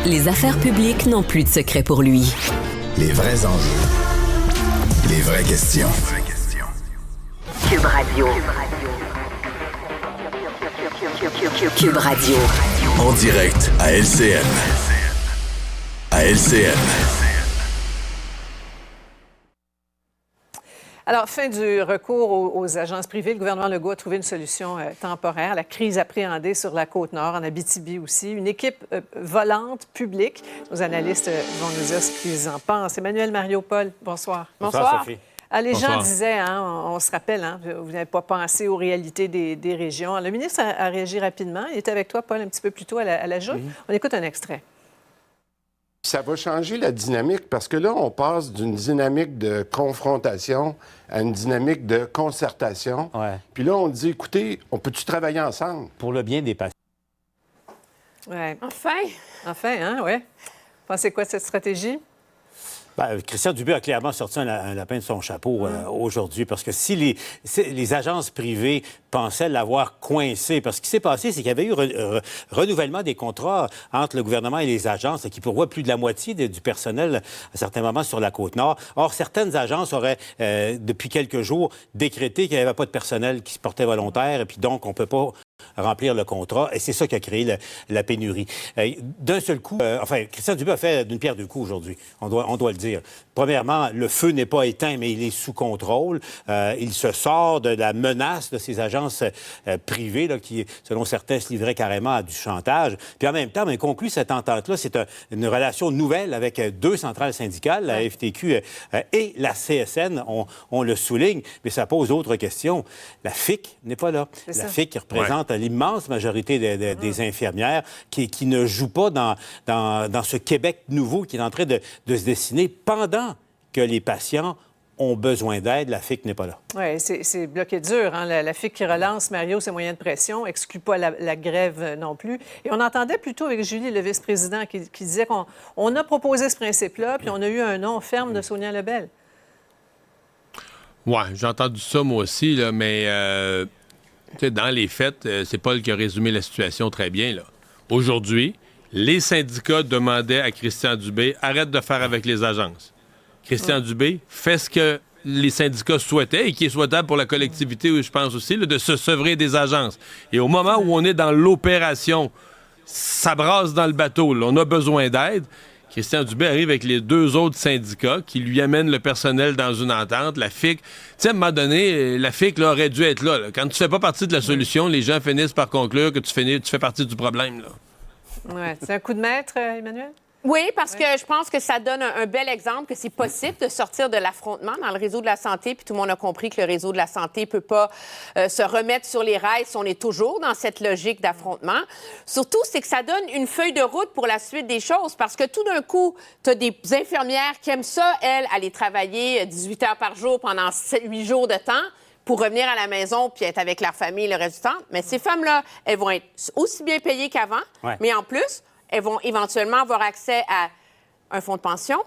Les affaires publiques n'ont plus de secret pour lui. Les vrais enjeux. Les vraies questions. Cube Radio. Cube Radio. En direct à LCN. À LCN. Alors, fin du recours aux agences privées, le gouvernement Legault a trouvé une solution temporaire. La crise appréhendée sur la Côte-Nord, en Abitibi aussi. Une équipe volante, publique. Nos analystes vont nous dire ce qu'ils en pensent. Emmanuel Mario-Paul, bonsoir. Bonsoir, Sophie. Ah, les Bonsoir. gens disaient, on se rappelle, vous n'avez pas pensé aux réalités des régions. Le ministre a réagi rapidement. Il était avec toi, Paul, un petit peu plus tôt à la joute. On écoute un extrait. Ça va changer la dynamique parce que là, on passe d'une dynamique de confrontation à une dynamique de concertation. Ouais. Puis là, on dit, écoutez, on peut-tu travailler ensemble? Pour le bien des patients. Ouais. Enfin, oui. Pensez quoi de cette stratégie? Christian Dubé a clairement sorti un lapin de son chapeau aujourd'hui, parce que si les agences privées pensaient l'avoir coincé, parce que ce qui s'est passé, c'est qu'il y avait eu renouvellement des contrats entre le gouvernement et les agences, qui pourvoient plus de la moitié du personnel à certains moments sur la Côte-Nord. Or, certaines agences auraient, depuis quelques jours, décrété qu'il n'y avait pas de personnel qui se portait volontaire, et puis donc, on ne peut pas remplir le contrat, et c'est ça qui a créé la pénurie. D'un seul coup, Christian Dubé a fait d'une pierre deux coups aujourd'hui, on doit le dire. Premièrement, le feu n'est pas éteint, mais il est sous contrôle. Il se sort de la menace de ces agences privées là, qui, selon certains, se livraient carrément à du chantage. Puis en même temps, il conclut cette entente-là. C'est une relation nouvelle avec deux centrales syndicales, la FTQ et la CSN, on le souligne, mais ça pose d'autres questions. La FIC n'est pas là. La FIC qui représente l'immense majorité des infirmières qui ne jouent pas dans ce Québec nouveau qui est en train de se dessiner pendant que les patients ont besoin d'aide. La FIC n'est pas là. Oui, c'est bloqué dur. La FIC qui relance, Mario, ses moyens de pression, exclut pas la grève non plus. Et on entendait plutôt avec Julie, le vice-président, qui disait qu'on a proposé ce principe-là, puis on a eu un non ferme de Sonia Lebel. Oui, j'ai entendu ça moi aussi, là, mais dans les faits, c'est Paul qui a résumé la situation très bien. Là. Aujourd'hui, les syndicats demandaient à Christian Dubé « Arrête de faire avec les agences ». Christian Dubé fait ce que les syndicats souhaitaient et qui est souhaitable pour la collectivité, je pense aussi, là, de se sevrer des agences. Et au moment où on est dans l'opération, ça brasse dans le bateau, là, on a besoin d'aide. Christian Dubé arrive avec les deux autres syndicats qui lui amènent le personnel dans une entente, la FIC. Tu sais, à un moment donné, la FIC là, aurait dû être là. Quand tu fais pas partie de la solution, les gens finissent par conclure que tu fais partie du problème. Là. Ouais. C'est un coup de maître, Emmanuel? Oui, parce que je pense que ça donne un bel exemple que c'est possible de sortir de l'affrontement dans le réseau de la santé, puis tout le monde a compris que le réseau de la santé peut pas se remettre sur les rails si on est toujours dans cette logique d'affrontement. Surtout, c'est que ça donne une feuille de route pour la suite des choses, parce que tout d'un coup, tu as des infirmières qui aiment ça, elles, aller travailler 18 heures par jour pendant 8 jours de temps pour revenir à la maison puis être avec leur famille le reste du temps. Mais ces femmes-là, elles vont être aussi bien payées qu'avant, mais en plus, elles vont éventuellement avoir accès à un fonds de pension,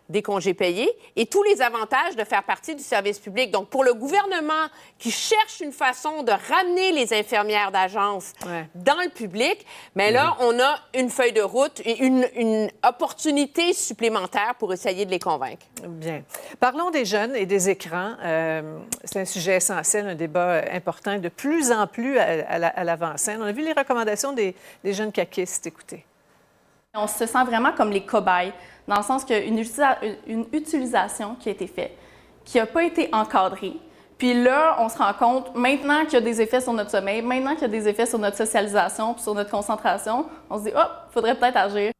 des congés payés et tous les avantages de faire partie du service public. Donc, pour le gouvernement qui cherche une façon de ramener les infirmières d'agence dans le public, mais là, on a une feuille de route et une opportunité supplémentaire pour essayer de les convaincre. Bien. Parlons des jeunes et des écrans. C'est un sujet essentiel, un débat important, de plus en plus à l'avant-scène. On a vu les recommandations des jeunes caquistes. Écoutez. On se sent vraiment comme les cobayes, dans le sens qu'il y a une utilisation qui a été faite, qui n'a pas été encadrée. Puis là, on se rend compte, maintenant qu'il y a des effets sur notre sommeil, maintenant qu'il y a des effets sur notre socialisation puis sur notre concentration, on se dit « Oh, il faudrait peut-être agir ».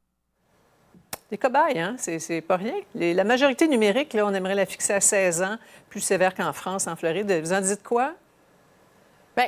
Les cobayes, hein? C'est pas rien. La majorité numérique, là, on aimerait la fixer à 16 ans, plus sévère qu'en France, en Floride. Vous en dites quoi? Bien,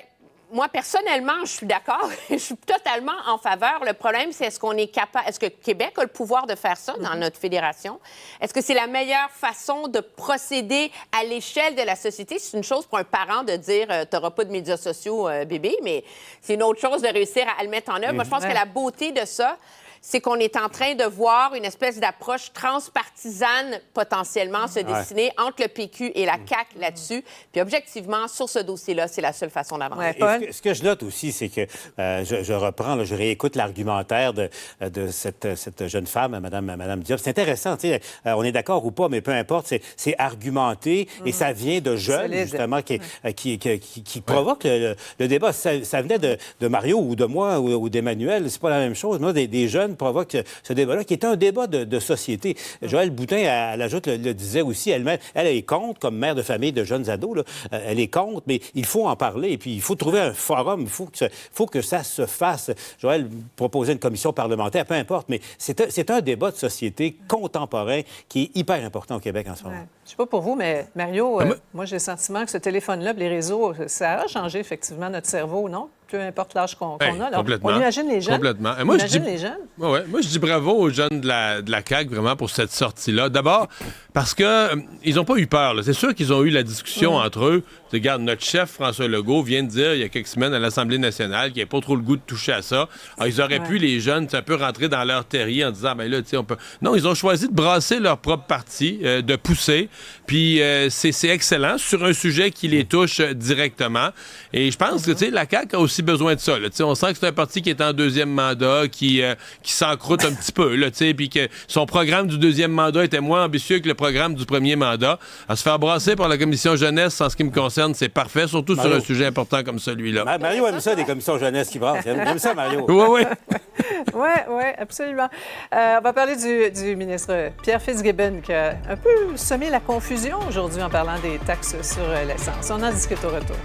moi, personnellement, je suis d'accord. Je suis totalement en faveur. Le problème, c'est est-ce qu'on est capable... Est-ce que Québec a le pouvoir de faire ça dans notre fédération? Est-ce que c'est la meilleure façon de procéder à l'échelle de la société? C'est une chose pour un parent de dire « t'auras pas de médias sociaux, bébé », mais c'est une autre chose de réussir à le mettre en œuvre. Moi, je pense que la beauté de ça, c'est qu'on est en train de voir une espèce d'approche transpartisane potentiellement se dessiner entre le PQ et la CAQ là-dessus. Puis objectivement, sur ce dossier-là, c'est la seule façon d'avancer. Ouais, ce que je note aussi, c'est que je reprends, là, je réécoute l'argumentaire de cette jeune femme, Mme Diop. C'est intéressant, tu sais, on est d'accord ou pas, mais peu importe, c'est argumenté et ça vient de jeunes, solide. justement, qui provoquent le débat. Ça venait de Mario ou de moi ou d'Emmanuel, c'est pas la même chose. Moi, des jeunes provoquent ce débat-là, qui est un débat de société. Joëlle Boutin, elle ajoute, le disait aussi elle-même, elle est contre, comme mère de famille de jeunes ados, là, elle est contre, mais il faut en parler, et puis il faut trouver un forum, il faut que ça se fasse. Joëlle proposait une commission parlementaire, peu importe, mais c'est un débat de société contemporain qui est hyper important au Québec en ce moment. Ouais. Je sais pas pour vous, mais Mario, moi, j'ai le sentiment que ce téléphone-là, les réseaux, ça a changé effectivement notre cerveau, non? Peu importe l'âge qu'on a. Là. Complètement. On imagine les jeunes. Complètement. On imagine les jeunes. Moi, je dis bravo aux jeunes de la CAQ, vraiment, pour cette sortie-là. D'abord, parce que ils n'ont pas eu peur. Là. C'est sûr qu'ils ont eu la discussion entre eux. Regarde, notre chef, François Legault, vient de dire il y a quelques semaines à l'Assemblée nationale qu'il n'avait pas trop le goût de toucher à ça. Alors, ils auraient pu, les jeunes, un peu rentrer dans leur terrier en disant, ben là, tu sais, on peut... Non, ils ont choisi de brasser leur propre parti, de pousser. Puis c'est excellent sur un sujet qui les touche directement. Et je pense que, tu sais, la CAQ a aussi besoin de ça. Là. On sent que c'est un parti qui est en deuxième mandat, qui s'encroute un petit peu, puis que son programme du deuxième mandat était moins ambitieux que le programme du premier mandat. À se faire brasser par la commission jeunesse, en ce qui me concerne, c'est parfait, surtout sur un sujet important comme celui-là. Mario aime ça, des commissions jeunesse qui brassent. J'aime ça, Mario. Oui. Oui, absolument. On va parler du ministre Pierre Fitzgibbon qui a un peu semé la confusion aujourd'hui en parlant des taxes sur l'essence. On en discute au retour.